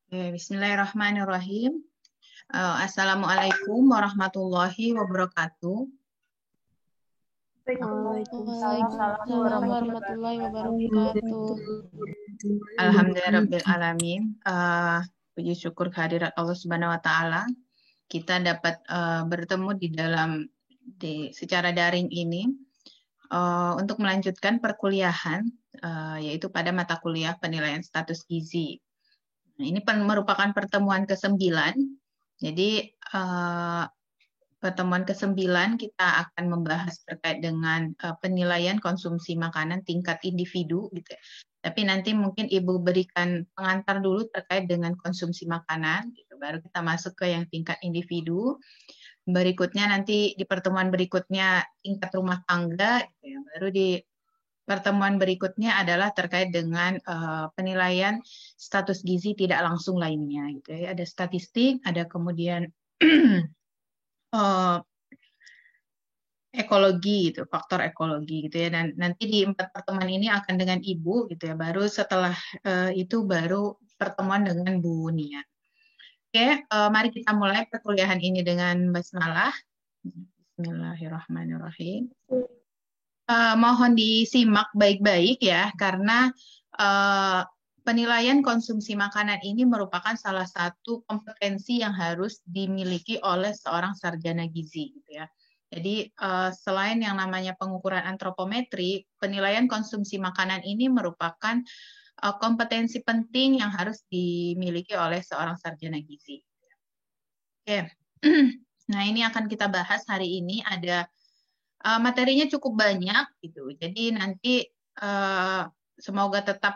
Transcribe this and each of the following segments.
Bismillahirrahmanirrahim. Assalamualaikum warahmatullahi wabarakatuh. Waalaikumsalam warahmatullahi wabarakatuh. Alhamdulillahirabbil alamin. Puji syukur kehadirat Allah Subhanahu wa taala. Kita dapat bertemu secara daring ini untuk melanjutkan perkuliahan yaitu pada mata kuliah penilaian status gizi. Nah, ini merupakan pertemuan ke-9. Jadi pertemuan ke-9 kita akan membahas terkait dengan penilaian konsumsi makanan tingkat individu gitu ya. Tapi nanti mungkin Ibu berikan pengantar dulu terkait dengan konsumsi makanan gitu. Baru kita masuk ke yang tingkat individu. Berikutnya nanti di pertemuan berikutnya tingkat rumah tangga gitu ya. Baru di pertemuan berikutnya adalah terkait dengan penilaian status gizi tidak langsung lainnya gitu ya. Ada statistik, ada kemudian ekologi gitu, faktor ekologi gitu ya. Dan nanti di 4 pertemuan ini akan dengan Ibu gitu ya. Baru setelah itu baru pertemuan dengan Bu Nia. Oke, mari kita mulai perkuliahan ini dengan basmalah. Bismillahirrahmanirrahim. Mohon disimak baik-baik ya, karena penilaian konsumsi makanan ini merupakan salah satu kompetensi yang harus dimiliki oleh seorang sarjana gizi, gitu ya. Jadi selain yang namanya pengukuran antropometri, penilaian konsumsi makanan ini merupakan kompetensi penting yang harus dimiliki oleh seorang sarjana gizi. Oke, nah ini akan kita bahas hari ini. Ada materinya cukup banyak gitu. Jadi nanti semoga tetap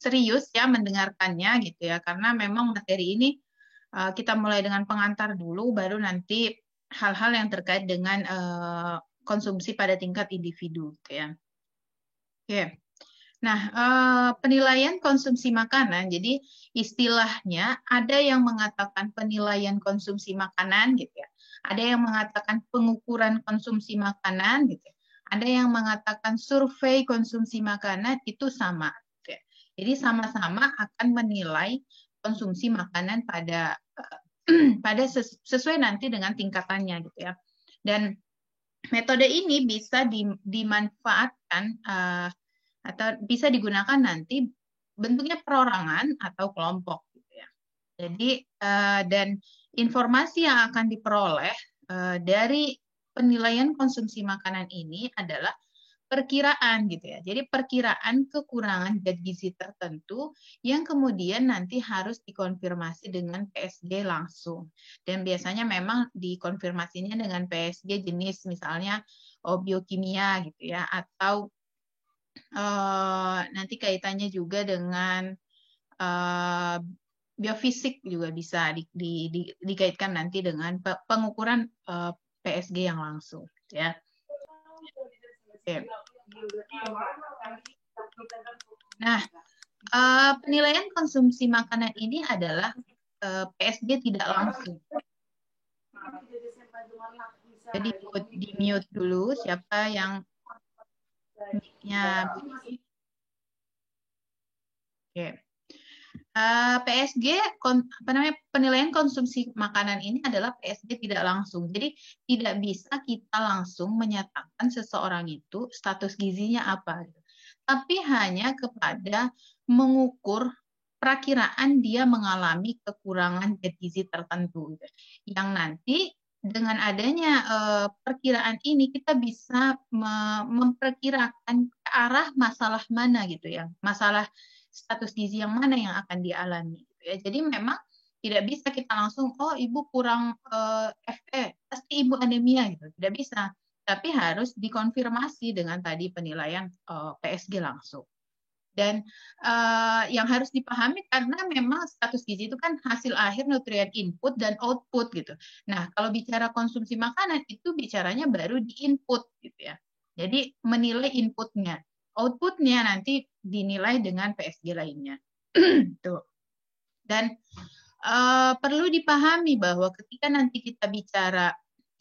serius ya mendengarkannya gitu ya, karena memang materi ini kita mulai dengan pengantar dulu, baru nanti hal-hal yang terkait dengan konsumsi pada tingkat individu gitu ya. Oke. Nah, penilaian konsumsi makanan, jadi istilahnya ada yang mengatakan penilaian konsumsi makanan gitu ya. Ada yang mengatakan pengukuran konsumsi makanan gitu ya. Ada yang mengatakan survei konsumsi makanan, itu sama gitu ya. Jadi sama-sama akan menilai konsumsi makanan pada sesuai nanti dengan tingkatannya gitu ya. Dan metode ini bisa dimanfaatkan atau bisa digunakan nanti bentuknya perorangan atau kelompok gitu ya. Jadi dan informasi yang akan diperoleh dari penilaian konsumsi makanan ini adalah perkiraan gitu ya. Jadi perkiraan kekurangan zat gizi tertentu yang kemudian nanti harus dikonfirmasi dengan PSG langsung. Dan biasanya memang dikonfirmasinya dengan PSG jenis misalnya biokimia gitu ya, atau nanti kaitannya juga dengan biofisik juga bisa dikaitkan nanti dengan pengukuran PSG yang langsung ya. Oke. Nah, penilaian konsumsi makanan ini adalah PSG tidak langsung. Jadi di mute dulu siapa yang mic-nya bunyi. Oke. PSG penilaian konsumsi makanan ini adalah PSG tidak langsung. Jadi tidak bisa kita langsung menyatakan seseorang itu status gizinya apa. Tapi hanya kepada mengukur perakiraan dia mengalami kekurangan zat gizi tertentu. Yang nanti dengan adanya perkiraan ini kita bisa memperkirakan ke arah masalah mana gitu ya. Masalah status gizi yang mana yang akan dialami gitu ya. Jadi memang tidak bisa kita langsung ibu kurang Fe, pasti ibu anemia gitu. Tidak bisa. Tapi harus dikonfirmasi dengan tadi penilaian PSG langsung. Dan yang harus dipahami karena memang status gizi itu kan hasil akhir nutrien input dan output gitu. Nah, kalau bicara konsumsi makanan itu bicaranya baru di input gitu ya. Jadi menilai inputnya. Outputnya nanti dinilai dengan PSG lainnya. Tuh. Dan perlu dipahami bahwa ketika nanti kita bicara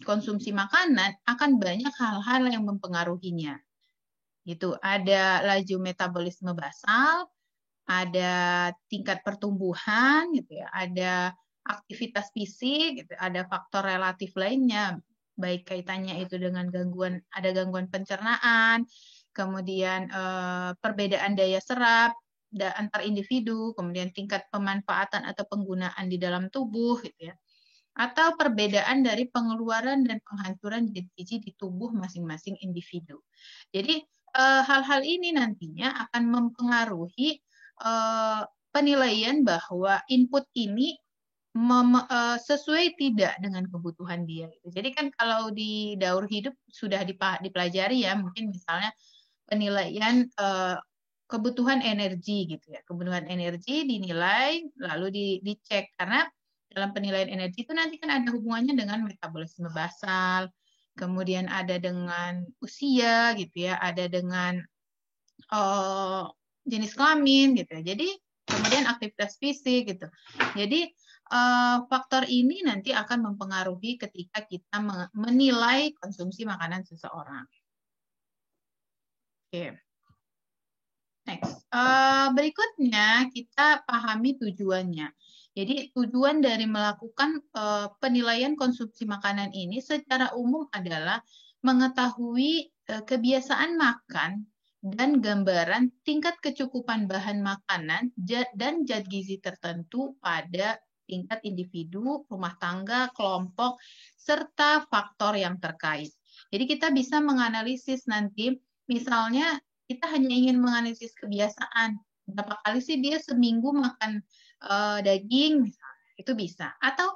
konsumsi makanan, akan banyak hal-hal yang mempengaruhinya. Gitu. Ada laju metabolisme basal, ada tingkat pertumbuhan gitu ya, ada aktivitas fisik gitu, ada faktor relatif lainnya, baik kaitannya itu dengan ada gangguan pencernaan, kemudian perbedaan daya serap antar individu, kemudian tingkat pemanfaatan atau penggunaan di dalam tubuh gitu ya, atau perbedaan dari pengeluaran dan penghancuran zat gizi di tubuh masing-masing individu. Jadi hal-hal ini nantinya akan mempengaruhi penilaian bahwa input ini sesuai tidak dengan kebutuhan dia. Jadi kan kalau di daur hidup sudah dipelajari ya, mungkin misalnya penilaian kebutuhan energi gitu ya. Kebutuhan energi dinilai lalu dicek, karena dalam penilaian energi itu nanti kan ada hubungannya dengan metabolisme basal, kemudian ada dengan usia gitu ya, ada dengan jenis kelamin gitu ya. Jadi kemudian aktivitas fisik gitu. Jadi faktor ini nanti akan mempengaruhi ketika kita menilai konsumsi makanan seseorang. Oke. Next. Berikutnya kita pahami tujuannya. Jadi tujuan dari melakukan penilaian konsumsi makanan ini secara umum adalah mengetahui kebiasaan makan dan gambaran tingkat kecukupan bahan makanan dan zat gizi tertentu pada tingkat individu, rumah tangga, kelompok, serta faktor yang terkait. Jadi kita bisa menganalisis nanti, misalnya kita hanya ingin menganalisis kebiasaan. Berapa kali sih dia seminggu makan daging, misalnya. Itu bisa. Atau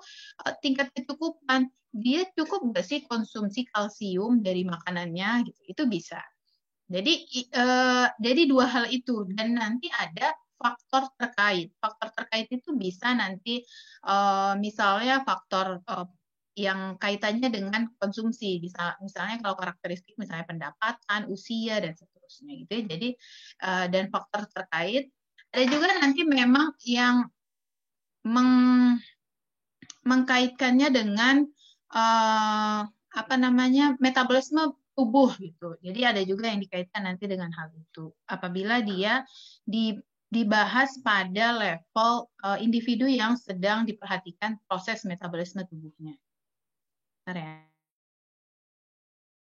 tingkat kecukupan, dia cukup nggak sih konsumsi kalsium dari makanannya, gitu. Itu bisa. Jadi dua hal itu. Dan nanti ada faktor terkait. Faktor terkait itu bisa nanti misalnya faktor yang kaitannya dengan konsumsi, misalnya kalau karakteristik misalnya pendapatan, usia dan seterusnya gitu. Jadi dan faktor terkait ada juga nanti memang yang mengkaitkannya dengan metabolisme tubuh gitu. Jadi ada juga yang dikaitkan nanti dengan hal itu apabila dia dibahas pada level individu yang sedang diperhatikan proses metabolisme tubuhnya. Ya.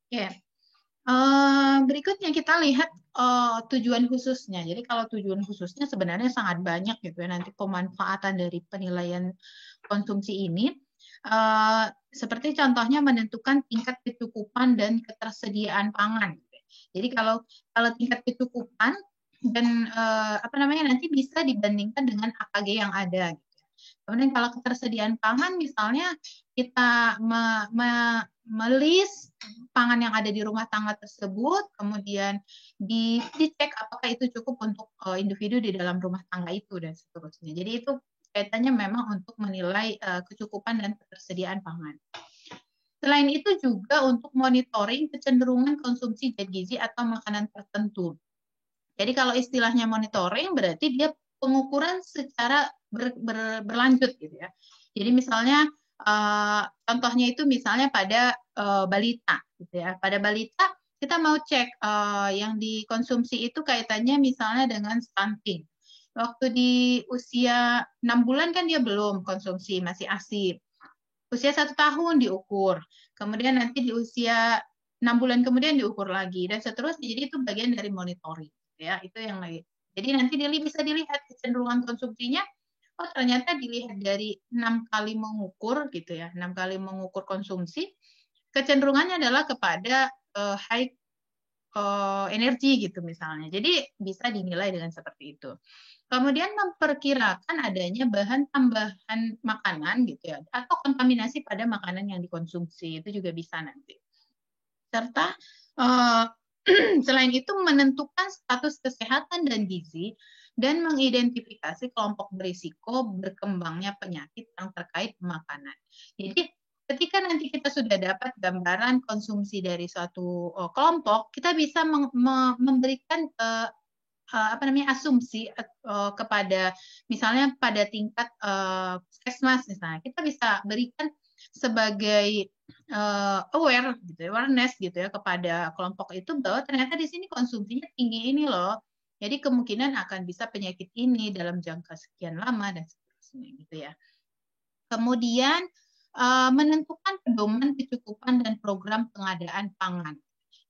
Yeah. Berikutnya kita lihat tujuan khususnya. Jadi kalau tujuan khususnya sebenarnya sangat banyak gitu ya, nanti pemanfaatan dari penilaian konsumsi ini. Seperti contohnya menentukan tingkat kecukupan dan ketersediaan pangan. Jadi kalau tingkat kecukupan dan nanti bisa dibandingkan dengan AKG yang ada. Kemudian kalau ketersediaan pangan, misalnya kita melis pangan yang ada di rumah tangga tersebut, kemudian dicek apakah itu cukup untuk individu di dalam rumah tangga itu dan seterusnya. Jadi itu kaitannya memang untuk menilai kecukupan dan ketersediaan pangan. Selain itu juga untuk monitoring kecenderungan konsumsi zat gizi atau makanan tertentu. Jadi kalau istilahnya monitoring berarti dia pengukuran secara berlanjut gitu ya. Jadi misalnya contohnya itu misalnya pada balita gitu ya. Pada balita kita mau cek yang dikonsumsi itu kaitannya misalnya dengan stunting. Waktu di usia 6 bulan kan dia belum konsumsi, masih ASI. Usia 1 tahun diukur. Kemudian nanti di usia 6 bulan kemudian diukur lagi dan seterusnya. Jadi itu bagian dari monitoring ya. Itu yang lain. Jadi nanti bisa dilihat kecenderungan konsumsinya. Oh, ternyata dilihat dari 6 kali mengukur gitu ya. 6 kali mengukur konsumsi, kecenderungannya adalah kepada high energi gitu misalnya. Jadi bisa dinilai dengan seperti itu. Kemudian memperkirakan adanya bahan tambahan makanan gitu ya, atau kontaminasi pada makanan yang dikonsumsi, itu juga bisa nanti. Serta selain itu menentukan status kesehatan dan gizi dan mengidentifikasi kelompok berisiko berkembangnya penyakit yang terkait makanan. Jadi ketika nanti kita sudah dapat gambaran konsumsi dari suatu kelompok, kita bisa memberikan asumsi kepada misalnya pada tingkat puskesmas misalnya, kita bisa berikan sebagai awareness gitu ya kepada kelompok itu bahwa ternyata di sini konsumsinya tinggi ini loh. Jadi kemungkinan akan bisa penyakit ini dalam jangka sekian lama dan seterusnya gitu ya. Kemudian menentukan pedoman kecukupan dan program pengadaan pangan.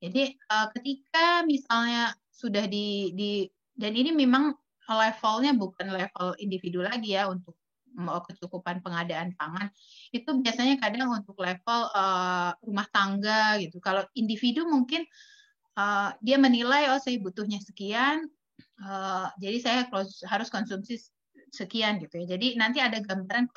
Jadi ketika misalnya sudah dan ini memang levelnya bukan level individu lagi ya untuk kecukupan pengadaan pangan, itu biasanya kadang untuk level rumah tangga gitu. Kalau individu mungkin dia menilai saya butuhnya sekian, jadi saya harus konsumsi sekian gitu ya. Jadi nanti ada gambaran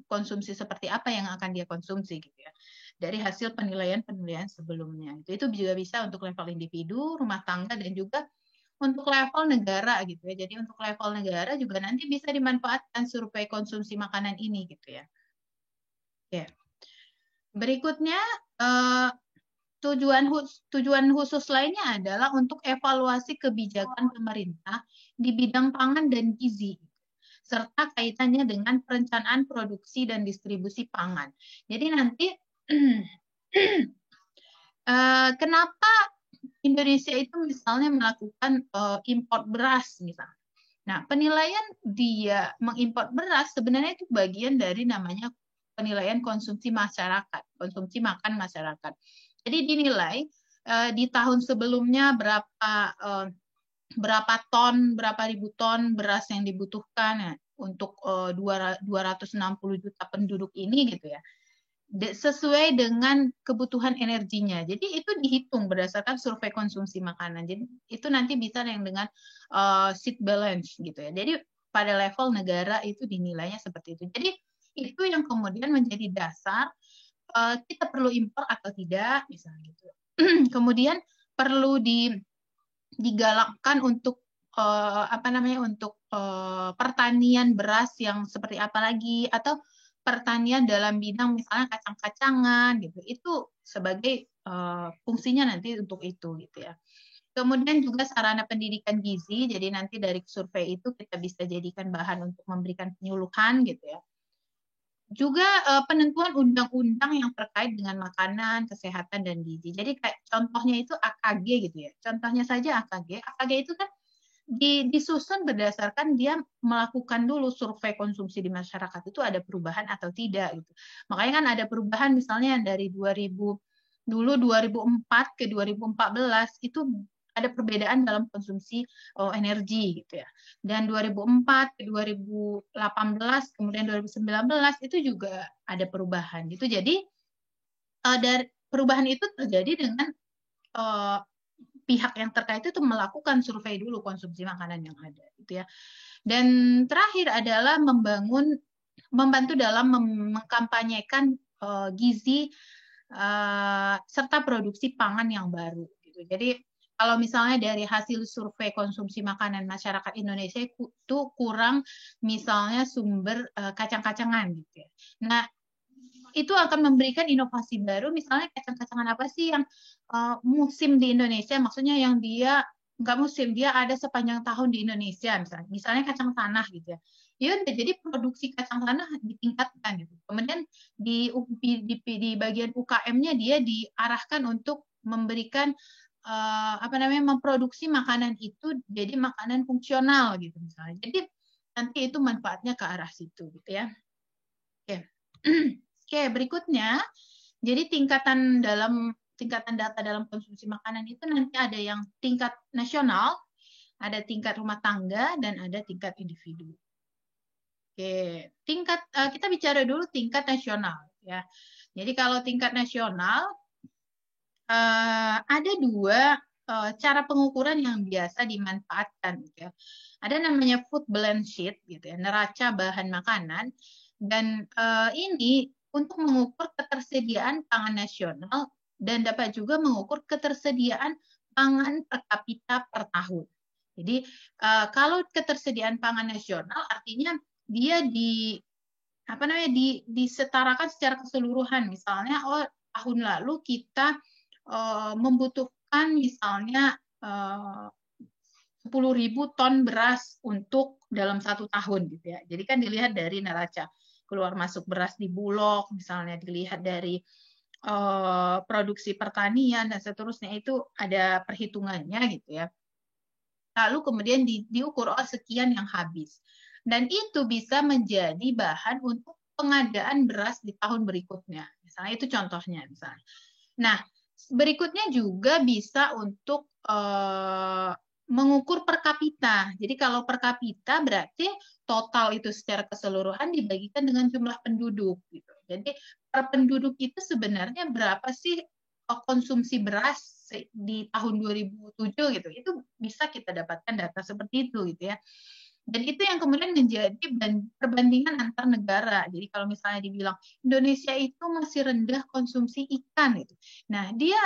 konsumsi seperti apa yang akan dia konsumsi gitu ya dari hasil penilaian sebelumnya. Itu juga bisa untuk level individu, rumah tangga, dan juga untuk level negara gitu ya. Jadi untuk level negara juga nanti bisa dimanfaatkan survei konsumsi makanan ini gitu ya. Oke. Berikutnya tujuan khusus lainnya adalah untuk evaluasi kebijakan pemerintah di bidang pangan dan gizi, serta kaitannya dengan perencanaan produksi dan distribusi pangan. Jadi nanti kenapa Indonesia itu misalnya melakukan import beras misalnya. Nah, penilaian dia mengimpor beras sebenarnya itu bagian dari namanya penilaian konsumsi masyarakat, konsumsi makan masyarakat. Jadi dinilai di tahun sebelumnya berapa ton, berapa ribu ton beras yang dibutuhkan ya, untuk 260 juta penduduk ini gitu ya. Sesuai dengan kebutuhan energinya. Jadi itu dihitung berdasarkan survei konsumsi makanan. Jadi itu nanti bisa yang dengan seed balance gitu ya. Jadi pada level negara itu dinilainya seperti itu. Jadi itu yang kemudian menjadi dasar kita perlu impor atau tidak misalnya gitu. Kemudian perlu digalakkan untuk untuk pertanian beras yang seperti apa lagi, atau pertanian dalam bidang misalnya kacang-kacangan gitu. Itu sebagai fungsinya nanti untuk itu gitu ya. Kemudian juga sarana pendidikan gizi, jadi nanti dari survei itu kita bisa jadikan bahan untuk memberikan penyuluhan gitu ya. Juga penentuan undang-undang yang terkait dengan makanan, kesehatan, dan gizi. Jadi kayak contohnya itu AKG gitu ya. Contohnya saja AKG. AKG itu kan disusun berdasarkan dia melakukan dulu survei konsumsi di masyarakat itu ada perubahan atau tidak gitu. Makanya kan ada perubahan misalnya dari 2004 ke 2014 itu ada perbedaan dalam konsumsi energi gitu ya. Dan 2004 ke 2018 kemudian 2019 itu juga ada perubahan gitu. Jadi dari perubahan itu terjadi dengan pihak yang terkait itu melakukan survei dulu konsumsi makanan yang ada gitu ya. Dan terakhir adalah membantu dalam mengkampanyekan gizi serta produksi pangan yang baru gitu. Jadi kalau misalnya dari hasil survei konsumsi makanan masyarakat Indonesia itu kurang misalnya sumber kacang-kacangan gitu ya. Nah, itu akan memberikan inovasi baru, misalnya kacang-kacangan apa sih yang musim di Indonesia, maksudnya yang dia nggak musim, dia ada sepanjang tahun di Indonesia, misalnya kacang tanah gitu ya. Ya udah, jadi produksi kacang tanah ditingkatkan gitu. Kemudian di bagian UKM-nya dia diarahkan untuk memberikan memproduksi makanan itu jadi makanan fungsional gitu misalnya. Jadi nanti itu manfaatnya ke arah situ gitu ya. Oke. Oke, berikutnya, jadi tingkatan data dalam konsumsi makanan itu nanti ada yang tingkat nasional, ada tingkat rumah tangga, dan ada tingkat individu. Oke, kita bicara dulu tingkat nasional ya. Jadi kalau tingkat nasional ada dua cara pengukuran yang biasa dimanfaatkan gitu ya. Ada namanya food balance sheet gitu ya, neraca bahan makanan, dan ini untuk mengukur ketersediaan pangan nasional dan dapat juga mengukur ketersediaan pangan per kapita per tahun. Jadi kalau ketersediaan pangan nasional artinya dia disetarakan secara keseluruhan. Misalnya, tahun lalu kita membutuhkan misalnya 10.000 ton beras untuk dalam 1 tahun gitu ya. Jadi kan dilihat dari neraca keluar masuk beras di Bulog, misalnya dilihat dari produksi pertanian dan seterusnya, itu ada perhitungannya gitu ya. Lalu kemudian diukur sekian yang habis. Dan itu bisa menjadi bahan untuk pengadaan beras di tahun berikutnya. Misalnya itu contohnya misalnya. Nah, berikutnya juga bisa untuk mengukur per kapita. Jadi kalau per kapita berarti total itu secara keseluruhan dibagikan dengan jumlah penduduk gitu. Jadi per penduduk itu sebenarnya berapa sih konsumsi beras di tahun 2007 gitu. Itu bisa kita dapatkan data seperti itu gitu ya. Dan itu yang kemudian menjadi perbandingan antar negara. Jadi kalau misalnya dibilang Indonesia itu masih rendah konsumsi ikan itu. Nah, dia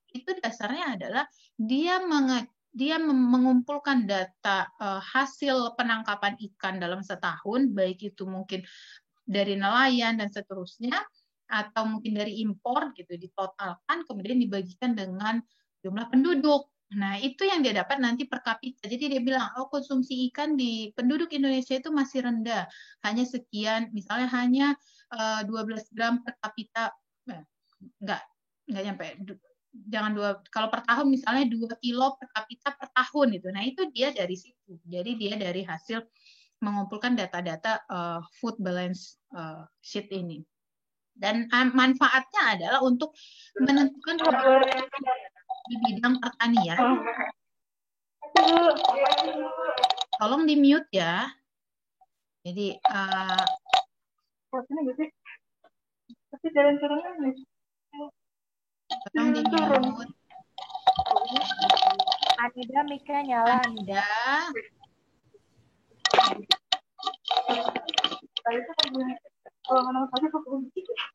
itu dasarnya adalah dia mengumpulkan data hasil penangkapan ikan dalam setahun, baik itu mungkin dari nelayan dan seterusnya, atau mungkin dari impor gitu, ditotalkan kemudian dibagikan dengan jumlah penduduk. Nah, itu yang dia dapat nanti per kapita. Jadi dia bilang, konsumsi ikan di penduduk Indonesia itu masih rendah, hanya sekian, misalnya hanya 12 gram per kapita, enggak nyampe, jangan kalau per tahun misalnya 2 kilo per kapita per tahun gitu. Nah, itu dia dari situ. Jadi dia dari hasil mengumpulkan data-data food balance sheet ini. Dan manfaatnya adalah untuk menentukan di bidang pertanian. Tolong di mute ya. Jadi tapi jalan-jalannya nih. Tolong di mute. Anida mic-nya nyala. Anida.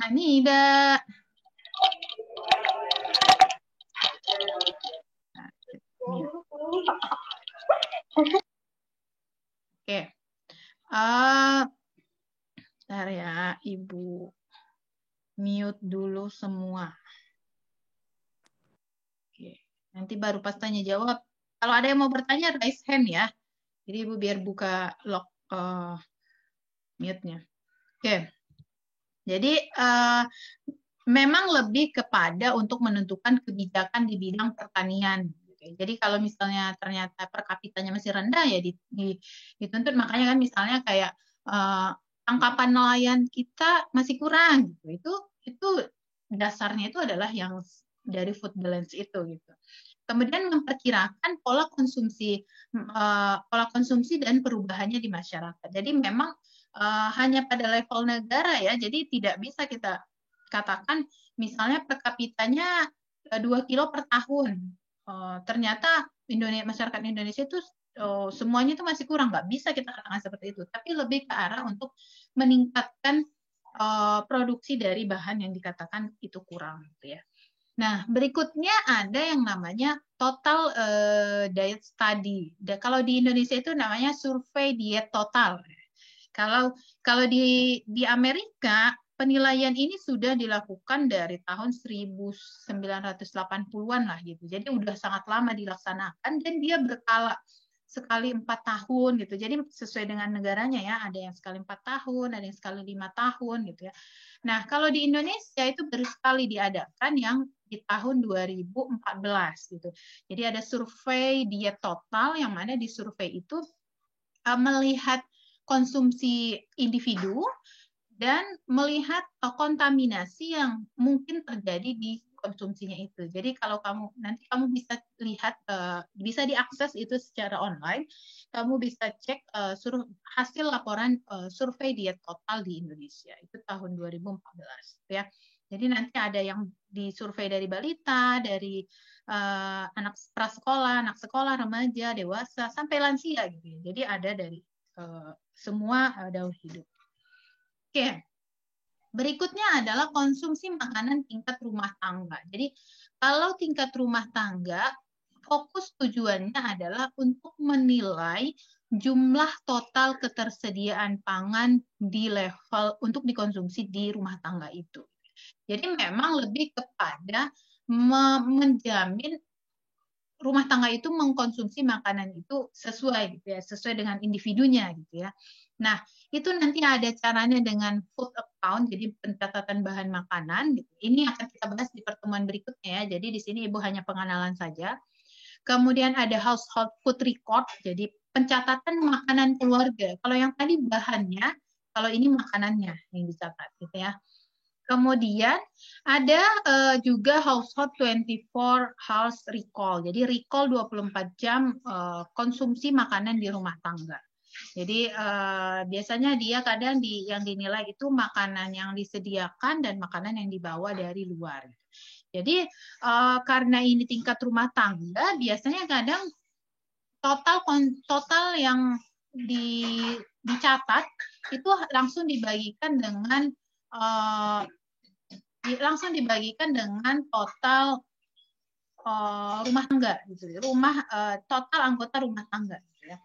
Anida. Oke. Bentar ya, Ibu. Mute dulu semua. Oke. Nanti baru pas tanya jawab. Kalau ada yang mau bertanya, raise hand ya. Jadi Ibu biar buka lock mute-nya. Oke. Jadi memang lebih kepada untuk menentukan kebijakan di bidang pertanian. Jadi kalau misalnya ternyata per kapitanya masih rendah ya dituntut, makanya kan misalnya kayak tangkapan nelayan kita masih kurang gitu. Itu dasarnya itu adalah yang dari food balance itu gitu. Kemudian memperkirakan pola konsumsi dan perubahannya di masyarakat. Jadi memang hanya pada level negara ya. Jadi tidak bisa kita katakan misalnya per kapitanya 2 kilo per tahun. Ternyata masyarakat Indonesia itu semuanya itu masih kurang, nggak bisa kita katakan seperti itu. Tapi lebih ke arah untuk meningkatkan produksi dari bahan yang dikatakan itu kurang, gitu ya. Nah, berikutnya ada yang namanya total diet study. Kalau di Indonesia itu namanya survei diet total. Kalau di Amerika penilaian ini sudah dilakukan dari tahun 1980-an lah gitu. Jadi udah sangat lama dilaksanakan dan dia berkala sekali 4 tahun gitu. Jadi sesuai dengan negaranya ya, ada yang sekali 4 tahun, ada yang sekali 5 tahun gitu ya. Nah, kalau di Indonesia itu baru sekali diadakan yang di tahun 2014 gitu. Jadi ada survei diet total yang mana di survei itu melihat konsumsi individu dan melihat kontaminasi yang mungkin terjadi di konsumsinya itu. Jadi kalau nanti kamu bisa lihat, bisa diakses itu secara online, kamu bisa cek hasil laporan survei diet total di Indonesia itu tahun 2014 ya. Jadi nanti ada yang disurvei dari balita, dari anak prasekolah, anak sekolah, remaja, dewasa, sampai lansia gitu. Jadi ada dari semua daur hidup. Oke. Berikutnya adalah konsumsi makanan tingkat rumah tangga. Jadi kalau tingkat rumah tangga, fokus tujuannya adalah untuk menilai jumlah total ketersediaan pangan di level untuk dikonsumsi di rumah tangga itu. Jadi memang lebih kepada menjamin rumah tangga itu mengkonsumsi makanan itu sesuai gitu ya, sesuai dengan individunya gitu ya. Nah, itu nanti ada caranya dengan food account, jadi pencatatan bahan makanan gitu. Ini akan kita bahas di pertemuan berikutnya ya. Jadi di sini Ibu hanya pengenalan saja. Kemudian ada household food record, jadi pencatatan makanan keluarga. Kalau yang tadi bahannya, kalau ini makanannya yang dicatat gitu ya. Kemudian ada juga household 24 hours recall. Jadi recall 24 jam konsumsi makanan di rumah tangga. Jadi biasanya dia kadang yang dinilai itu makanan yang disediakan dan makanan yang dibawa dari luar. Jadi karena ini tingkat rumah tangga, biasanya kadang total yang dicatat itu langsung dibagikan dengan total rumah tangga gitu, total anggota rumah tangga gitu ya.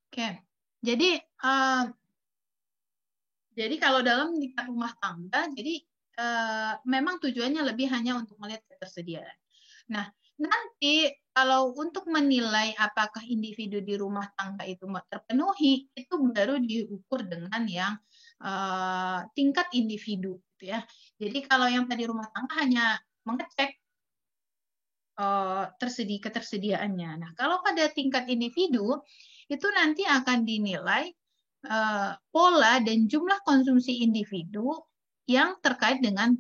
Oke, jadi kalau dalam tingkat rumah tangga, jadi memang tujuannya lebih hanya untuk melihat ketersediaan. Nah, nanti kalau untuk menilai apakah individu di rumah tangga itu terpenuhi, itu baru diukur dengan yang tingkat individu, gitu ya. Jadi kalau yang tadi rumah tangga hanya mengecek ketersediaannya. Nah, kalau pada tingkat individu itu nanti akan dinilai pola dan jumlah konsumsi individu yang terkait dengan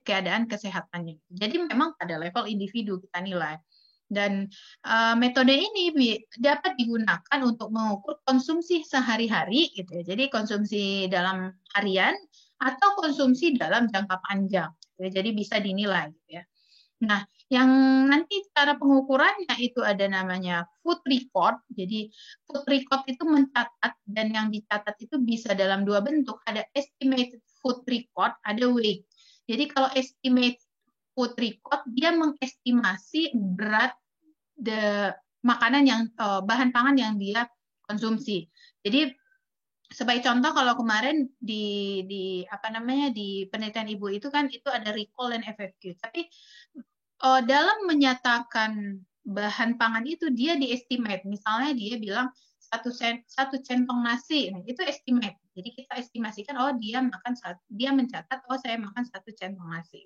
keadaan kesehatannya. Jadi memang pada level individu kita nilai. Dan metode ini dapat digunakan untuk mengukur konsumsi sehari-hari, gitu ya. Jadi konsumsi dalam harian atau konsumsi dalam jangka panjang. Gitu ya. Jadi bisa dinilai, gitu ya. Nah, yang nanti cara pengukurannya itu ada namanya food record. Jadi food record itu mencatat, dan yang dicatat itu bisa dalam dua bentuk. Ada estimated food record, ada weight. Jadi kalau estimate food record, dia mengestimasi berat makanan yang bahan pangan yang dia konsumsi. Jadi sebagai contoh, kalau kemarin di penelitian Ibu itu kan itu ada recall dan FFQ. Tapi dalam menyatakan bahan pangan itu dia diestimate. Misalnya dia bilang satu centong nasi, nah, itu estimate. Jadi kita estimasikan, dia mencatat, saya makan 1 centong nasi.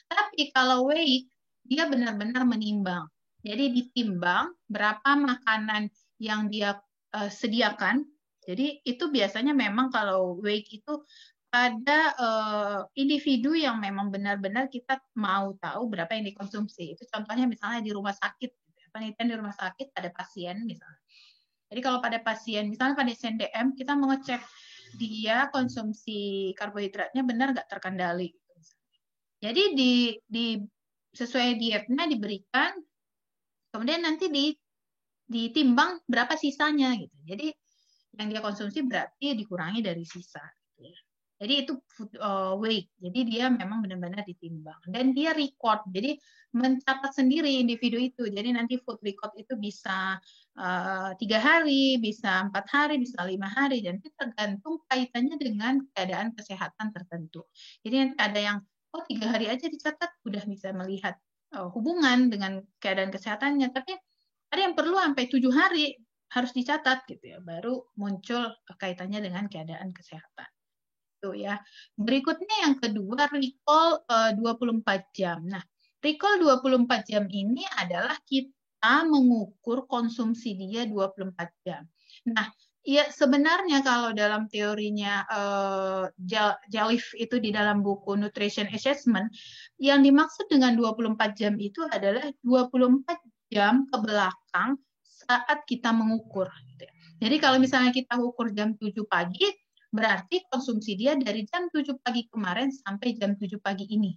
Tapi kalau weight, dia benar-benar menimbang. Jadi ditimbang berapa makanan yang dia sediakan. Jadi itu biasanya memang kalau weight itu pada individu yang memang benar-benar kita mau tahu berapa yang dikonsumsi. Itu contohnya misalnya di rumah sakit, penelitian di rumah sakit pada pasien misalnya. Jadi kalau pada pasien, misalnya pada SNDM, kita mau ngecek dia konsumsi karbohidratnya benar nggak terkendali. Jadi sesuai dietnya diberikan, kemudian nanti ditimbang berapa sisanya gitu. Jadi yang dia konsumsi berarti dikurangi dari sisa. Gitu. Jadi itu weight. Jadi dia memang benar-benar ditimbang dan dia record. Jadi mencatat sendiri individu itu. Jadi nanti food record itu bisa 3 hari, bisa 4 hari, bisa 5 hari, dan itu tergantung kaitannya dengan keadaan kesehatan tertentu. Jadi nanti ada yang 3 hari aja dicatat udah bisa melihat hubungan dengan keadaan kesehatannya. Tapi ada yang perlu sampai 7 hari harus dicatat gitu ya, baru muncul kaitannya dengan keadaan kesehatan. Itu ya. Berikutnya yang kedua, recall 24 jam. Nah, recall 24 jam ini adalah kita mengukur konsumsi dia 24 jam. Nah, ya sebenarnya kalau dalam teorinya Jalif itu di dalam buku Nutrition Assessment, yang dimaksud dengan 24 jam itu adalah 24 jam ke belakang saat kita mengukur. Jadi kalau misalnya kita ukur jam 7 pagi, berarti konsumsi dia dari jam 7 pagi kemarin sampai jam 7 pagi ini.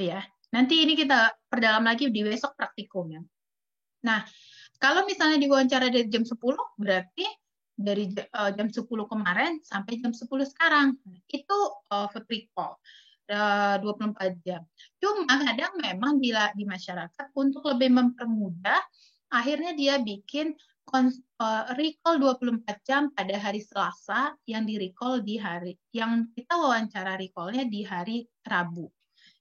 Ya. Nanti ini kita perdalam lagi di besok praktikumnya. Nah, kalau misalnya diwawancara dari jam 10, berarti dari jam 10 kemarin sampai jam 10 sekarang. Itu food recall 24 jam. Cuma kadang memang di masyarakat untuk lebih mempermudah, akhirnya dia bikin recall 24 jam pada hari Selasa yang di-recall di hari yang kita wawancara recall-nya di hari Rabu.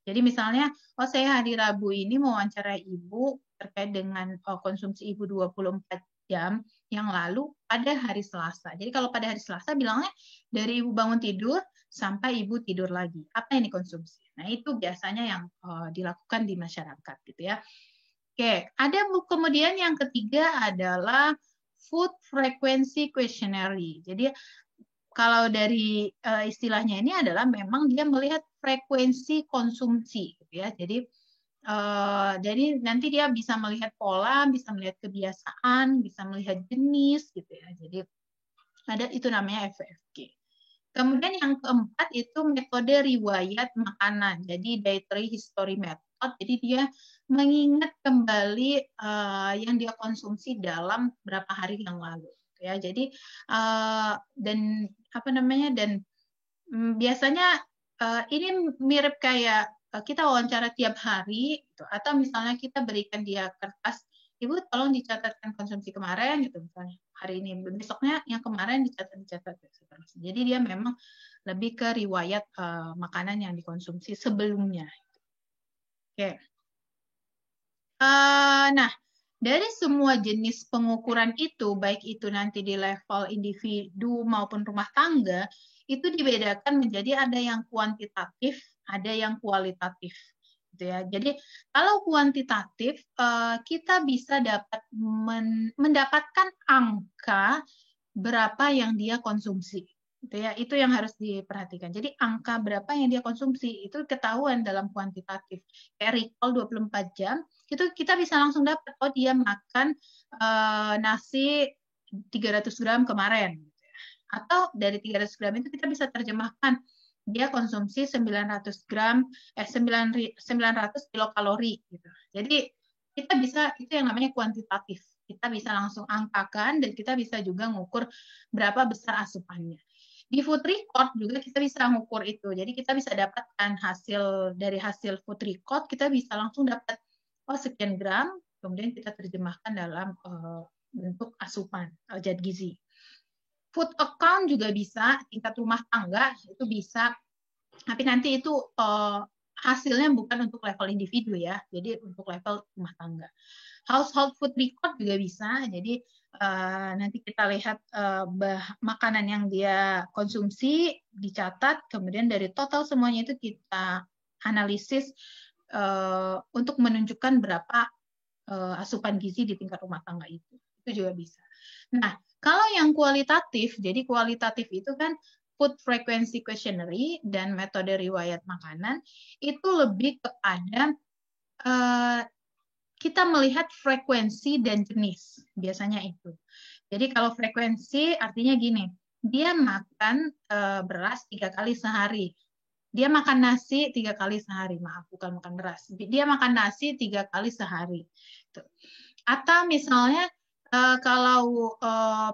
Jadi misalnya, saya hari Rabu ini mau wawancara ibu terkait dengan konsumsi ibu 24 jam yang lalu pada hari Selasa. Jadi kalau pada hari Selasa bilangnya dari ibu bangun tidur sampai ibu tidur lagi. Apa yang dikonsumsi? Nah, itu biasanya yang dilakukan di masyarakat gitu ya. Oke, ada kemudian yang ketiga adalah food frequency questionnaire. Jadi kalau dari istilahnya ini adalah memang dia melihat frekuensi konsumsi gitu ya. Jadi nanti dia bisa melihat pola, bisa melihat kebiasaan, bisa melihat jenis gitu ya. Jadi ada itu namanya FFG. Kemudian yang keempat itu metode riwayat makanan. Jadi dietary history method. Jadi dia mengingat kembali yang dia konsumsi dalam berapa hari yang lalu. Ya, jadi dan apa namanya dan biasanya ini mirip kayak kita wawancara tiap hari, gitu. Atau misalnya kita berikan dia kertas, ibu tolong dicatatkan konsumsi kemarin, gitu misalnya hari ini, besoknya yang kemarin dicatat. Jadi dia memang lebih ke riwayat makanan yang dikonsumsi sebelumnya. Oke. Nah, dari semua jenis pengukuran itu, baik itu nanti di level individu maupun rumah tangga, itu dibedakan menjadi ada yang kuantitatif, ada yang kualitatif. Gitu ya. Jadi kalau kuantitatif, kita bisa mendapatkan angka berapa yang dia konsumsi. Gitu ya. Itu yang harus diperhatikan. Jadi angka berapa yang dia konsumsi itu ketahuan dalam kuantitatif. Kayak recall 24 jam, itu kita bisa langsung dapat, oh dia makan nasi 300 gram kemarin. Atau dari 300 gram itu kita bisa terjemahkan, dia konsumsi 900 kilokalori. Gitu. Jadi kita bisa, itu yang namanya kuantitatif. Kita bisa langsung angkakan dan kita bisa juga ngukur berapa besar asupannya. Di food record juga kita bisa ngukur itu. Jadi kita bisa dapatkan dari hasil food record, kita bisa langsung dapat sekian gram, kemudian kita terjemahkan dalam bentuk asupan zat gizi. Food account juga bisa, tingkat rumah tangga itu bisa, tapi nanti itu hasilnya bukan untuk level individu ya, jadi untuk level rumah tangga. Household food record juga bisa, jadi nanti kita lihat makanan yang dia konsumsi, dicatat, kemudian dari total semuanya itu kita analisis untuk menunjukkan berapa asupan gizi di tingkat rumah tangga itu juga bisa. Nah, kalau yang kualitatif, jadi kualitatif itu kan food frequency questionnaire dan metode riwayat makanan, itu lebih kepada kita melihat frekuensi dan jenis, biasanya itu. Jadi kalau frekuensi artinya gini, dia makan beras 3 kali sehari. Dia makan nasi 3 kali sehari, maaf, bukan makan beras. Dia makan nasi 3 kali sehari. Atau misalnya kalau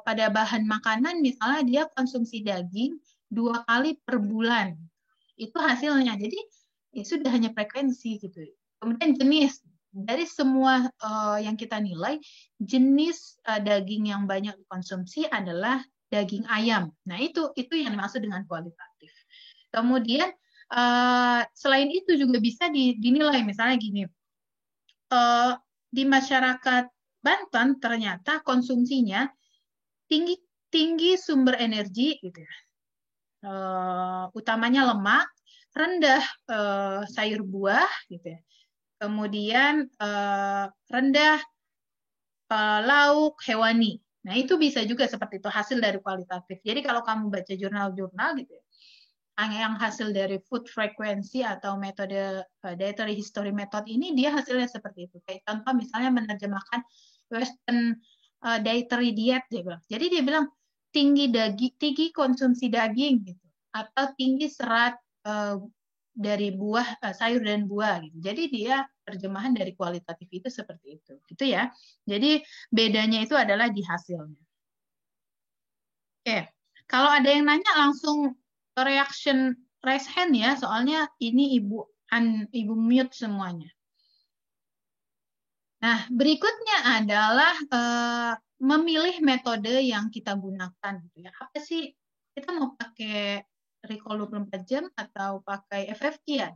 pada bahan makanan, misalnya dia konsumsi daging 2 kali per bulan. Itu hasilnya. Jadi ya sudah hanya frekuensi gitu. Kemudian jenis. Dari semua yang kita nilai, jenis daging yang banyak dikonsumsi adalah daging ayam. Nah, itu yang dimaksud dengan kualitatif. Kemudian selain itu juga bisa dinilai, misalnya gini, di masyarakat Banten ternyata konsumsinya tinggi sumber energi, gitu ya. Utamanya lemak, rendah sayur buah, gitu ya. Kemudian rendah lauk hewani. Nah, itu bisa juga seperti itu, hasil dari kualitatif. Jadi kalau kamu baca jurnal-jurnal gitu ya, yang hasil dari food frequency atau metode dietary history method ini, dia hasilnya seperti itu. Kayak contoh misalnya menerjemahkan Western dietary diet, dia bilang. Jadi dia bilang tinggi konsumsi daging gitu, atau tinggi serat dari buah, sayur dan buah gitu. Jadi dia terjemahan dari kualitatif itu seperti itu. Gitu ya. Jadi bedanya itu adalah di hasilnya. Oke, kalau ada yang nanya langsung reaction raise hand ya, soalnya ini ibu mute semuanya. Nah, berikutnya adalah memilih metode yang kita gunakan. Ya. Apa sih? Kita mau pakai recall 24 jam atau pakai FFQ ya?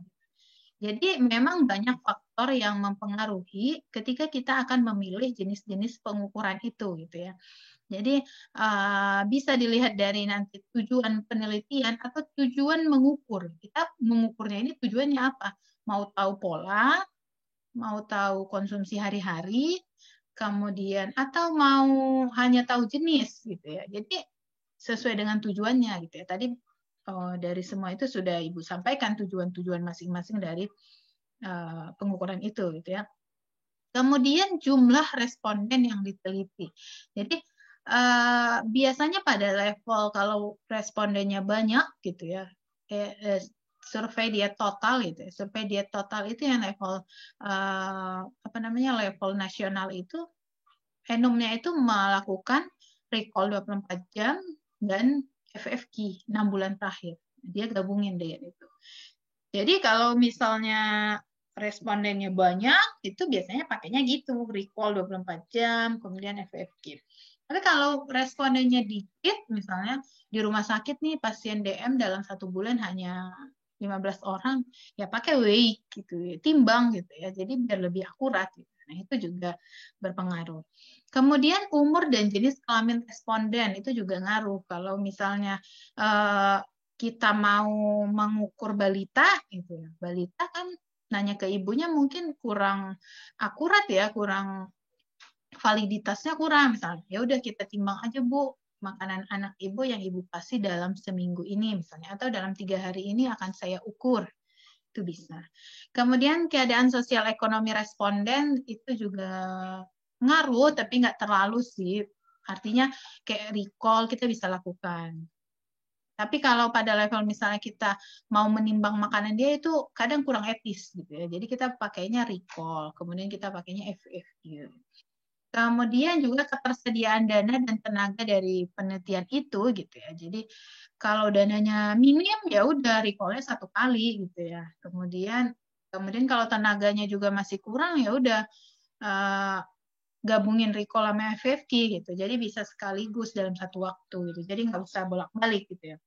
Jadi memang banyak faktor yang mempengaruhi ketika kita akan memilih jenis-jenis pengukuran itu, gitu ya. Jadi bisa dilihat dari nanti tujuan penelitian atau tujuan mengukur. Kita mengukurnya ini tujuannya apa? Mau tahu pola, mau tahu konsumsi hari-hari, kemudian atau mau hanya tahu jenis gitu ya. Jadi sesuai dengan tujuannya gitu ya. Tadi dari semua itu sudah Ibu sampaikan tujuan-tujuan masing-masing dari pengukuran itu gitu ya. Kemudian jumlah responden yang diteliti. Jadi biasanya pada level kalau respondennya banyak gitu ya, survei diet total gitu ya. Survei diet total itu yang level level nasional itu Enomnya itu melakukan recall 24 jam dan FFQ 6 bulan terakhir. Dia gabungin deh itu. Jadi kalau misalnya respondennya banyak, itu biasanya pakainya gitu, recall 24 jam, kemudian FFQ. Tapi kalau respondennya dikit, misalnya di rumah sakit nih pasien DM dalam 1 bulan hanya 15 orang, ya pakai weight gitu, timbang gitu ya, jadi biar lebih akurat. Gitu. Nah itu juga berpengaruh. Kemudian umur dan jenis kelamin responden itu juga ngaruh. Kalau misalnya kita mau mengukur balita, gitu ya, balita kan nanya ke ibunya mungkin kurang akurat ya, kurang validitasnya kurang misalnya. Ya udah kita timbang aja Bu makanan anak ibu yang ibu kasih dalam seminggu ini misalnya, atau dalam 3 hari ini akan saya ukur. Itu bisa. Kemudian keadaan sosial ekonomi responden itu juga ngaruh, tapi nggak terlalu sih. Artinya kayak recall kita bisa lakukan. Tapi kalau pada level misalnya kita mau menimbang makanan dia itu kadang kurang etis gitu ya. Jadi kita pakainya recall, kemudian kita pakainya FFQ. Kemudian juga ketersediaan dana dan tenaga dari penelitian itu gitu ya. Jadi kalau dananya minim ya udah recall-nya 1 kali gitu ya. Kemudian kalau tenaganya juga masih kurang ya udah gabungin recall sama FFQ gitu. Jadi bisa sekaligus dalam 1 waktu gitu. Jadi nggak usah bolak-balik gitu ya.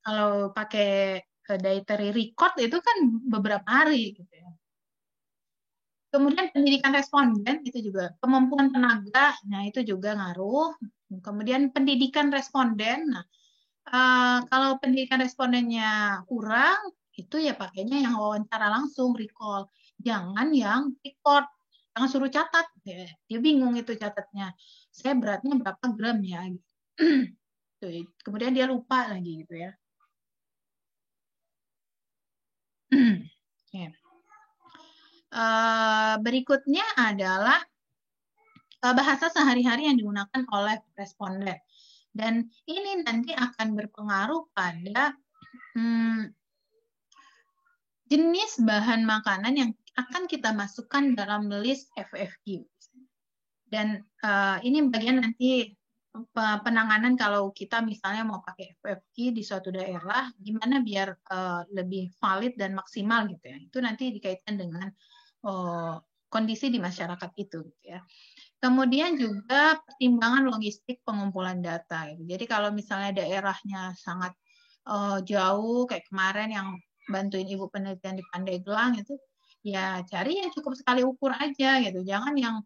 Kalau pakai dietary record itu kan beberapa hari gitu ya. Kemudian pendidikan responden itu juga kemampuan tenaga, nah itu juga ngaruh. Kemudian pendidikan responden, nah kalau pendidikan respondennya kurang, itu ya pakainya yang wawancara langsung, recall. Jangan yang record, jangan suruh catat. Dia bingung itu catatnya. Saya beratnya berapa gram ya? Kemudian dia lupa lagi gitu ya. Okay. Berikutnya adalah bahasa sehari-hari yang digunakan oleh responden. Dan ini nanti akan berpengaruh pada jenis bahan makanan yang akan kita masukkan dalam list FFQ. Dan ini bagian nanti penanganan kalau kita misalnya mau pakai FFQ di suatu daerah, gimana biar lebih valid dan maksimal gitu ya. Itu nanti dikaitkan dengan kondisi di masyarakat itu gitu ya. Kemudian juga pertimbangan logistik pengumpulan data. Gitu. Jadi kalau misalnya daerahnya sangat jauh, kayak kemarin yang bantuin ibu penelitian di Pandeglang itu, ya cari yang cukup sekali ukur aja gitu. Jangan yang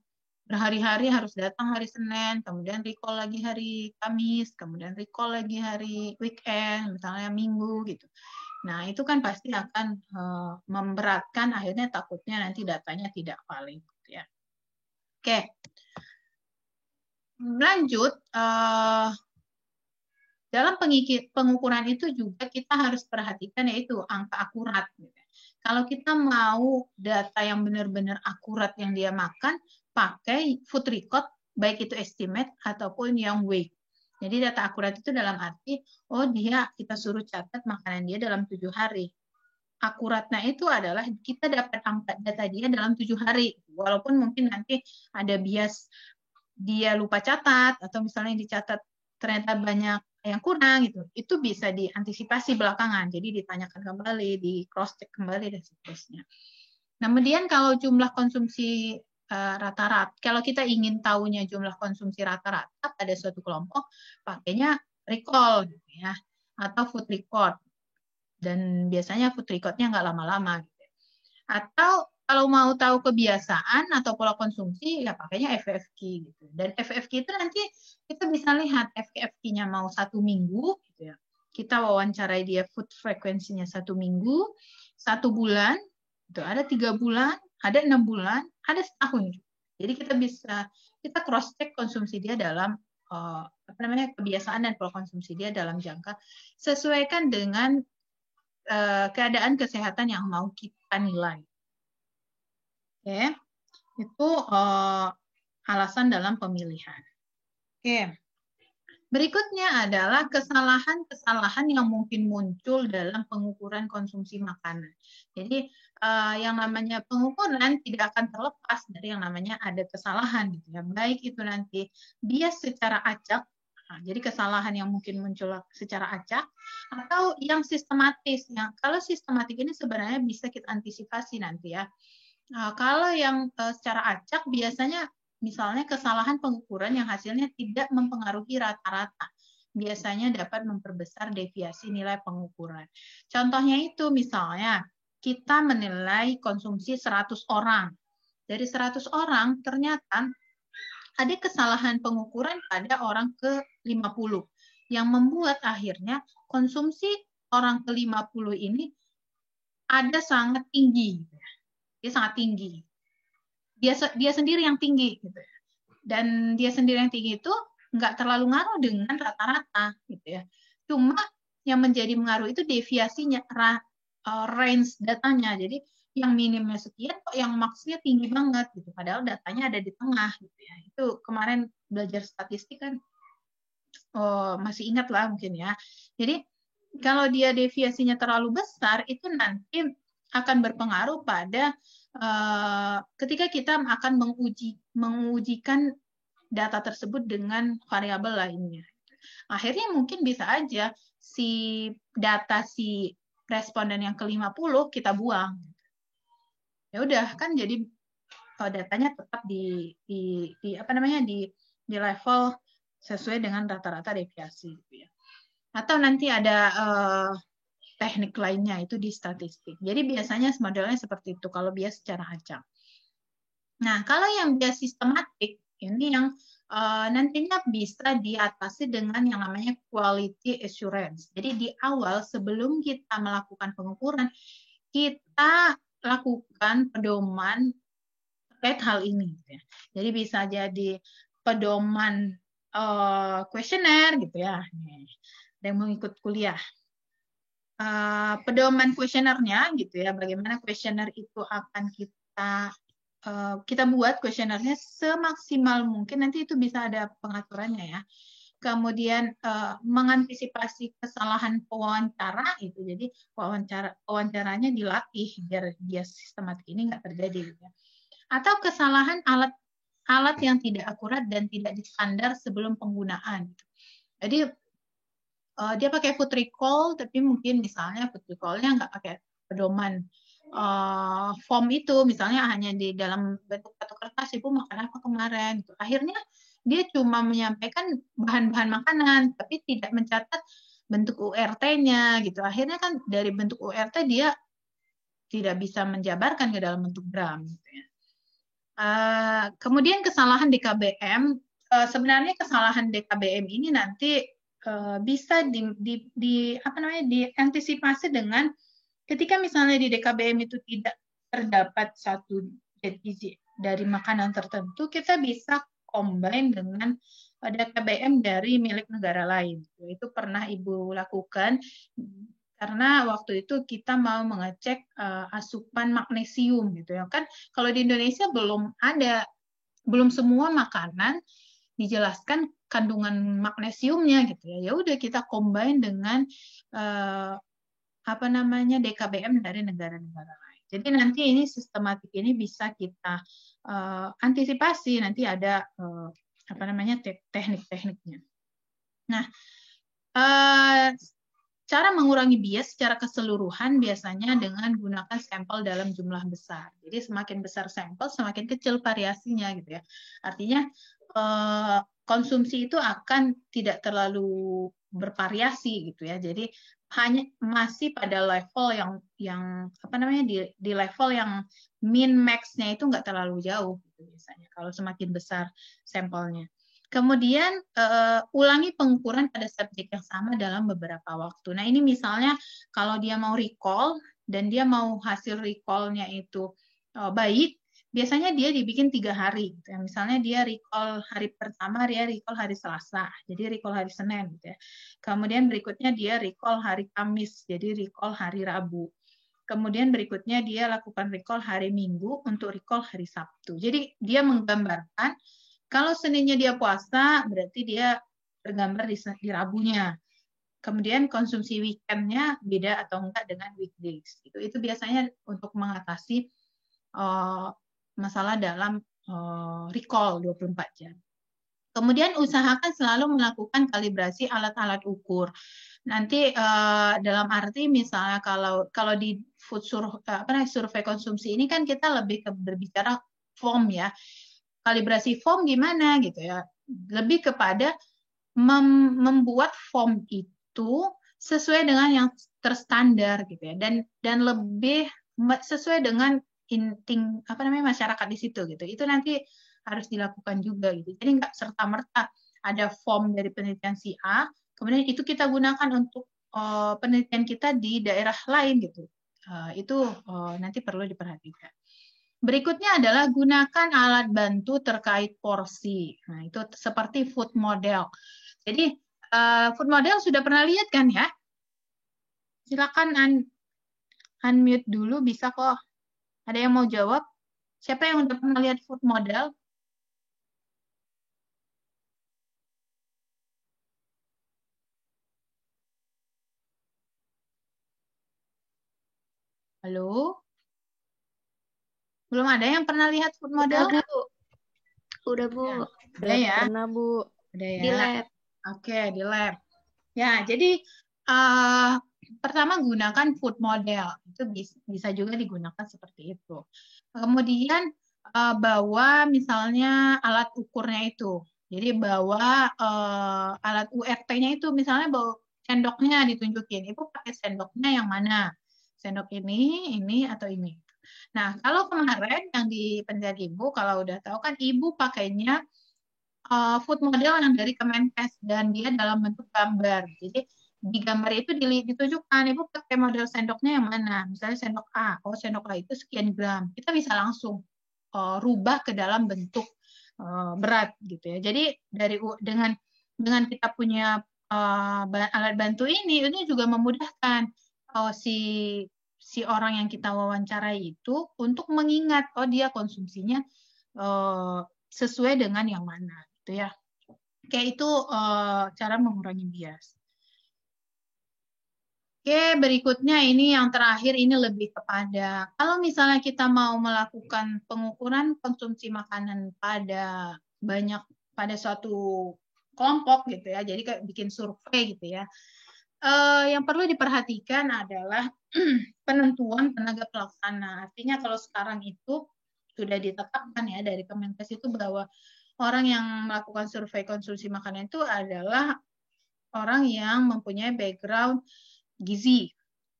berhari-hari harus datang hari Senin, kemudian recall lagi hari Kamis, kemudian recall lagi hari weekend, misalnya Minggu gitu. Nah itu kan pasti akan memberatkan, akhirnya takutnya nanti datanya tidak valid. Gitu ya. Oke. Lanjut, dalam pengukuran itu juga kita harus perhatikan yaitu angka akurat. Kalau kita mau data yang benar-benar akurat yang dia makan, pakai food record, baik itu estimate ataupun yang weight. Jadi data akurat itu dalam arti, kita suruh catat makanan dia dalam 7 hari. Akuratnya itu adalah kita dapat angka data dia dalam 7 hari. Walaupun mungkin nanti ada bias dia lupa catat, atau misalnya dicatat ternyata banyak yang kurang gitu. Itu bisa diantisipasi belakangan. Jadi ditanyakan kembali, di cross check kembali dan seterusnya. Kemudian kalau jumlah konsumsi rata-rata, kalau kita ingin tahunya jumlah konsumsi rata-rata pada suatu kelompok, pakainya recall gitu ya, atau food record. Dan biasanya food recordnya nggak lama-lama. Gitu. Atau kalau mau tahu kebiasaan atau pola konsumsi, ya pakainya FFQ gitu. Dan FFQ itu nanti kita bisa lihat FFQ-nya mau 1 minggu, gitu ya. Kita wawancarai dia food frekuensinya 1 minggu, 1 bulan, itu ada 3 bulan, ada 6 bulan, ada setahun. Jadi kita cross check konsumsi dia dalam kebiasaan dan pola konsumsi dia dalam jangka sesuaikan dengan keadaan kesehatan yang mau kita nilai. Oke, itu alasan dalam pemilihan. Oke, berikutnya adalah kesalahan-kesalahan yang mungkin muncul dalam pengukuran konsumsi makanan. Jadi yang namanya pengukuran tidak akan terlepas dari yang namanya ada kesalahan, gitu ya. Baik itu nanti bias secara acak, jadi kesalahan yang mungkin muncul secara acak, atau yang sistematis. Yang kalau sistematik ini sebenarnya bisa kita antisipasi nanti ya. Kalau yang secara acak biasanya misalnya kesalahan pengukuran yang hasilnya tidak mempengaruhi rata-rata. Biasanya dapat memperbesar deviasi nilai pengukuran. Contohnya itu misalnya kita menilai konsumsi 100 orang. Dari 100 orang ternyata ada kesalahan pengukuran pada orang ke-50 yang membuat akhirnya konsumsi orang ke-50 ini ada sangat tinggi. Dia sangat tinggi. Dia sendiri yang tinggi gitu. Dan dia sendiri yang tinggi itu nggak terlalu ngaruh dengan rata-rata gitu ya. Cuma yang menjadi mengaruh itu deviasinya, range datanya. Jadi yang minimnya sekian kok yang maksnya tinggi banget gitu. Padahal datanya ada di tengah gitu ya. Itu kemarin belajar statistik kan masih ingat lah mungkin ya. Jadi kalau dia deviasinya terlalu besar itu nanti akan berpengaruh pada ketika kita akan mengujikan data tersebut dengan variabel lainnya. Akhirnya mungkin bisa aja si responden yang ke-50 kita buang. Ya udah kan jadi datanya tetap di level sesuai dengan rata-rata deviasi gitu ya. Atau nanti ada teknik lainnya itu di statistik. Jadi biasanya modelnya seperti itu kalau bias secara acak. Nah, kalau yang bias sistematik ini yang nantinya bisa diatasi dengan yang namanya quality assurance. Jadi di awal sebelum kita melakukan pengukuran, kita lakukan pedoman terkait hal ini. Jadi bisa jadi pedoman kuesioner gitu ya. Ada yang mau ikut kuliah. Pedoman kuesionernya gitu ya, bagaimana kuesioner itu akan kita buat kuesionernya semaksimal mungkin, nanti itu bisa ada pengaturannya ya. Kemudian mengantisipasi kesalahan pewawancara itu, jadi wawancaranya dilatih biar dia sistematik ini nggak terjadi gitu ya. Atau kesalahan alat yang tidak akurat dan tidak standar sebelum penggunaan. Jadi dia pakai food recall, tapi mungkin misalnya food recall-nya nggak pakai pedoman form itu, misalnya hanya di dalam bentuk satu kertas, Ibu makan apa kemarin. Gitu. Akhirnya dia cuma menyampaikan bahan-bahan makanan, tapi tidak mencatat bentuk URT-nya. Gitu. Akhirnya kan dari bentuk URT dia tidak bisa menjabarkan ke dalam bentuk gram. Gitu ya. Kemudian kesalahan DKBM, sebenarnya kesalahan DKBM ini nanti bisa diantisipasi dengan ketika misalnya di DKBM itu tidak terdapat satu zat gizi dari makanan tertentu, kita bisa combine dengan DKBM dari milik negara lain. Itu pernah Ibu lakukan karena waktu itu kita mau mengecek asupan magnesium gitu ya kan. Kalau di Indonesia belum semua makanan dijelaskan kandungan magnesiumnya gitu ya. Ya udah kita combine dengan DKBM dari negara-negara lain. Jadi nanti ini sistematik ini bisa kita antisipasi, nanti ada teknik-tekniknya. Nah, Cara mengurangi bias secara keseluruhan biasanya dengan gunakan sampel dalam jumlah besar. Jadi semakin besar sampel, semakin kecil variasinya gitu ya. Artinya konsumsi itu akan tidak terlalu bervariasi gitu ya. Jadi hanya masih pada level yang apa namanya di level yang min max-nya itu nggak terlalu jauh gitu biasanya kalau semakin besar sampelnya. Kemudian ulangi pengukuran pada subjek yang sama dalam beberapa waktu. Nah ini misalnya kalau dia mau recall dan dia mau hasil recall-nya itu baik, biasanya dia dibikin 3 hari. Gitu ya. Misalnya dia recall hari pertama, dia recall hari Selasa, jadi recall hari Senin. Gitu ya. Kemudian berikutnya dia recall hari Kamis, jadi recall hari Rabu. Kemudian berikutnya dia lakukan recall hari Minggu untuk recall hari Sabtu. Jadi dia menggambarkan kalau Seninnya dia puasa, berarti dia tergambar di Rabunya. Kemudian konsumsi weekend-nya beda atau enggak dengan weekdays. Itu biasanya untuk mengatasi masalah dalam recall 24 jam. Kemudian usahakan selalu melakukan kalibrasi alat-alat ukur. Nanti dalam arti misalnya kalau di food survei konsumsi ini kan kita lebih berbicara form ya. Kalibrasi form gimana gitu ya. Lebih kepada membuat form itu sesuai dengan yang terstandar gitu ya. Dan lebih sesuai dengan masyarakat di situ gitu. Itu nanti harus dilakukan juga gitu. Jadi nggak serta-merta ada form dari penelitian si A, kemudian itu kita gunakan untuk penelitian kita di daerah lain gitu. Itu nanti perlu diperhatikan. Berikutnya adalah gunakan alat bantu terkait porsi. Nah, itu seperti food model. Jadi, food model sudah pernah lihat kan ya? Silakan unmute dulu, bisa kok. Ada yang mau jawab? Siapa yang udah pernah lihat food model? Halo? Belum ada yang pernah lihat food model? Udah, Bu. Udah ya? Pernah, Bu. Udah ya? Di lab. Oke, di lab. Ya, jadi pertama gunakan food model. Itu bisa juga digunakan seperti itu. Kemudian bawa misalnya alat ukurnya itu. Jadi bawa alat URT-nya itu misalnya bawa sendoknya ditunjukin. Ibu pakai sendoknya yang mana? Sendok ini, atau ini. Nah, kalau kemarin yang di penjara Ibu, kalau udah tahu kan Ibu pakainya food model yang dari Kemenkes dan dia dalam bentuk gambar. Jadi di gambar itu ditunjukkan Ibu pakai model sendoknya yang mana. Misalnya sendok A, sendok A itu sekian gram. Kita bisa langsung rubah ke dalam bentuk berat gitu ya. Jadi dengan kita punya alat bantu ini juga memudahkan si orang yang kita wawancarai itu untuk mengingat dia konsumsinya sesuai dengan yang mana gitu ya. Kayak itu cara mengurangi bias. Oke, berikutnya ini yang terakhir ini lebih kepada kalau misalnya kita mau melakukan pengukuran konsumsi makanan pada suatu kelompok gitu ya. Jadi kayak bikin survei gitu ya. Yang perlu diperhatikan adalah penentuan tenaga pelaksana. Artinya kalau sekarang itu sudah ditetapkan ya dari Kemenkes itu bahwa orang yang melakukan survei konsumsi makanan itu adalah orang yang mempunyai background gizi,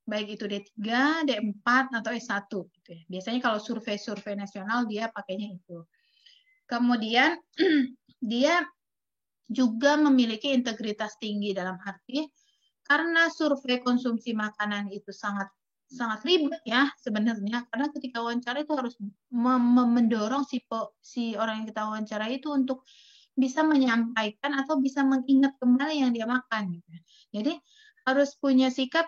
baik itu D3, D4, atau S1. Gitu ya. Biasanya kalau survei nasional dia pakainya itu. Kemudian dia juga memiliki integritas tinggi dalam arti karena survei konsumsi makanan itu sangat ribet ya sebenarnya, karena ketika wawancara itu harus mendorong si orang yang kita wawancara itu untuk bisa menyampaikan atau bisa mengingat kembali yang dia makan gitu. Jadi harus punya sikap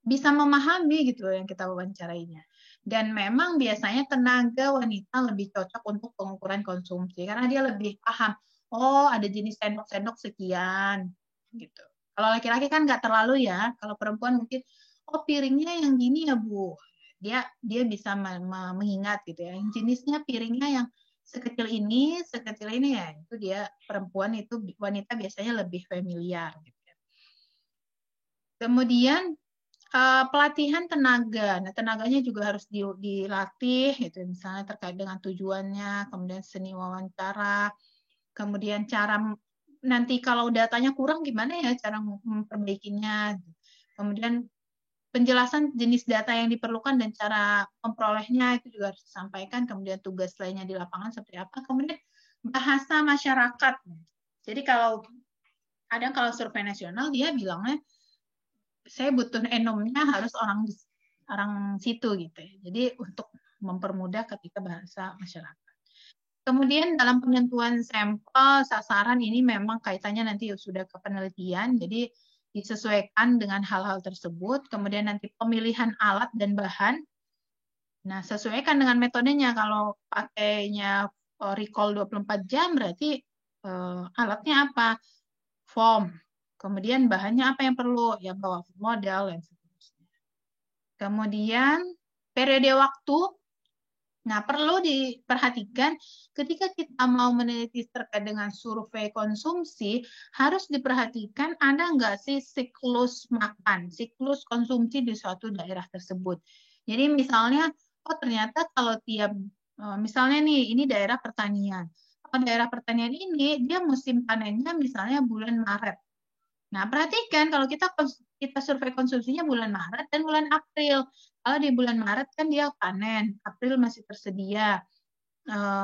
bisa memahami gitu yang kita wawancarainya. Dan memang biasanya tenaga wanita lebih cocok untuk pengukuran konsumsi karena dia lebih paham. Ada jenis sendok-sendok sekian gitu. Kalau laki-laki kan nggak terlalu ya. Kalau perempuan mungkin piringnya yang gini ya Bu. Dia bisa mengingat gitu ya. Yang jenisnya piringnya yang sekecil ini ya itu dia perempuan itu wanita biasanya lebih familiar. Gitu. Kemudian pelatihan tenaga, nah tenaganya juga harus dilatih, gitu. Misalnya terkait dengan tujuannya, kemudian seni wawancara, kemudian cara nanti kalau datanya kurang gimana ya cara memperbaikinya, kemudian penjelasan jenis data yang diperlukan dan cara memperolehnya itu juga harus disampaikan, kemudian tugas lainnya di lapangan seperti apa, kemudian bahasa masyarakat. Jadi kalau survei nasional dia bilangnya saya butuh enomnya harus orang situ gitu ya. Jadi untuk mempermudah ketika bahasa masyarakat. Kemudian dalam penentuan sampel sasaran ini memang kaitannya nanti sudah ke penelitian, jadi disesuaikan dengan hal-hal tersebut. Kemudian nanti pemilihan alat dan bahan. Nah, sesuaikan dengan metodenya. Kalau pakainya recall 24 jam berarti alatnya apa? Form. Kemudian bahannya apa yang perlu? Ya bawa model dan seterusnya. Kemudian periode waktu. Nah, perlu diperhatikan ketika kita mau meneliti terkait dengan survei konsumsi, harus diperhatikan ada nggak sih siklus makan, siklus konsumsi di suatu daerah tersebut. Jadi misalnya, oh ternyata kalau tiap, misalnya nih, ini daerah pertanian. Kalau daerah pertanian ini, dia musim panennya misalnya bulan Maret. Nah, perhatikan kalau kita survei konsumsinya bulan Maret dan bulan April. Kalau di bulan Maret kan dia panen, April masih tersedia,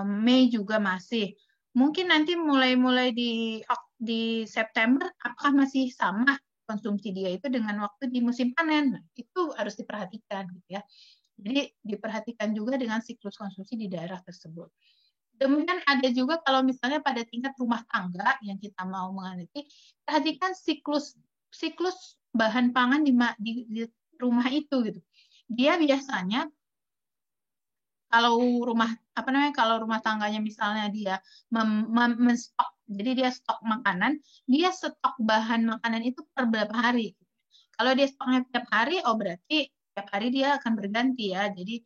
Mei juga masih. Mungkin nanti mulai di September apakah masih sama konsumsi dia itu dengan waktu di musim panen? Nah, itu harus diperhatikan gitu ya. Jadi diperhatikan juga dengan siklus konsumsi di daerah tersebut. Kemudian ada juga kalau misalnya pada tingkat rumah tangga yang kita mau meneliti, perhatikan siklus bahan pangan di rumah itu gitu. Dia biasanya kalau rumah tangganya misalnya dia menstok, jadi dia stok makanan, dia stok bahan makanan itu per berapa hari. Kalau dia stoknya tiap hari, oh berarti tiap hari dia akan berganti ya. Jadi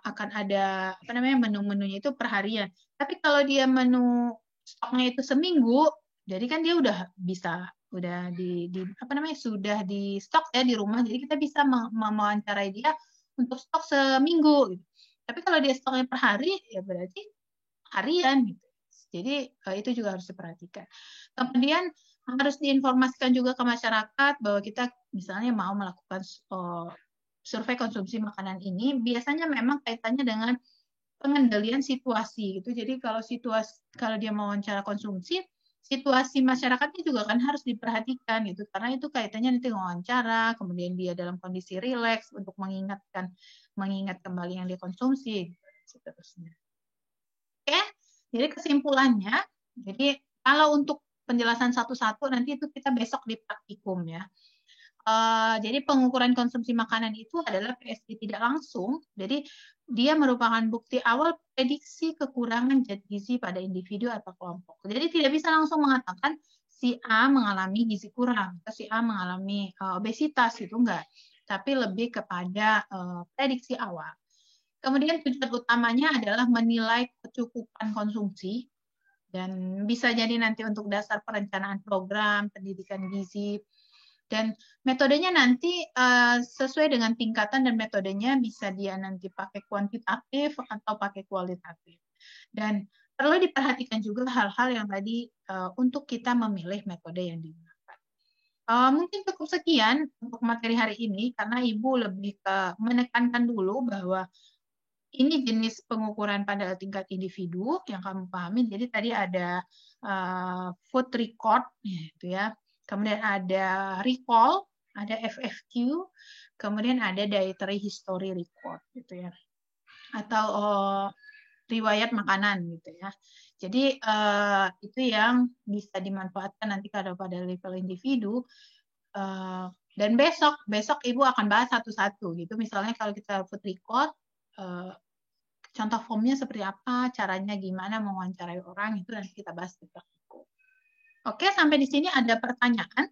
akan ada menu-menunya itu per harian. Tapi kalau dia menu stoknya itu seminggu, jadi kan dia udah sudah di stok ya di rumah. Jadi kita bisa mewawancarai dia untuk stok seminggu. Gitu. Tapi kalau dia stoknya per hari, ya berarti harian gitu. Jadi itu juga harus diperhatikan. Kemudian harus diinformasikan juga ke masyarakat bahwa kita misalnya mau melakukan survei konsumsi makanan ini, biasanya memang kaitannya dengan pengendalian situasi gitu. Jadi kalau dia mau wawancara konsumsi, situasi masyarakatnya juga kan harus diperhatikan gitu. Karena itu kaitannya nanti wawancara, kemudian dia dalam kondisi rileks untuk mengingat kembali yang dia konsumsi seterusnya. Oke, jadi kesimpulannya, jadi kalau untuk penjelasan satu-satu nanti itu kita besok di praktikum ya. Jadi pengukuran konsumsi makanan itu adalah PSG tidak langsung. Jadi dia merupakan bukti awal prediksi kekurangan zat gizi pada individu atau kelompok. Jadi tidak bisa langsung mengatakan si A mengalami gizi kurang atau si A mengalami obesitas itu enggak. Tapi lebih kepada prediksi awal. Kemudian tujuan utamanya adalah menilai kecukupan konsumsi dan bisa jadi nanti untuk dasar perencanaan program pendidikan gizi. Dan metodenya nanti sesuai dengan tingkatan dan metodenya bisa dia nanti pakai kuantitatif atau pakai kualitatif. Dan perlu diperhatikan juga hal-hal yang tadi untuk kita memilih metode yang digunakan. Mungkin cukup sekian untuk materi hari ini karena Ibu lebih menekankan dulu bahwa ini jenis pengukuran pada tingkat individu yang kamu pahami. Jadi tadi ada food record, gitu ya. Kemudian ada recall, ada FFQ, kemudian ada dietary history record, gitu ya, atau riwayat makanan, gitu ya. Jadi itu yang bisa dimanfaatkan nanti kalau pada level individu. Dan besok Ibu akan bahas satu-satu, gitu. Misalnya kalau kita food record, contoh formnya seperti apa, caranya gimana mewawancarai orang, itu nanti kita bahas di praktikum. Oke, sampai di sini ada pertanyaan?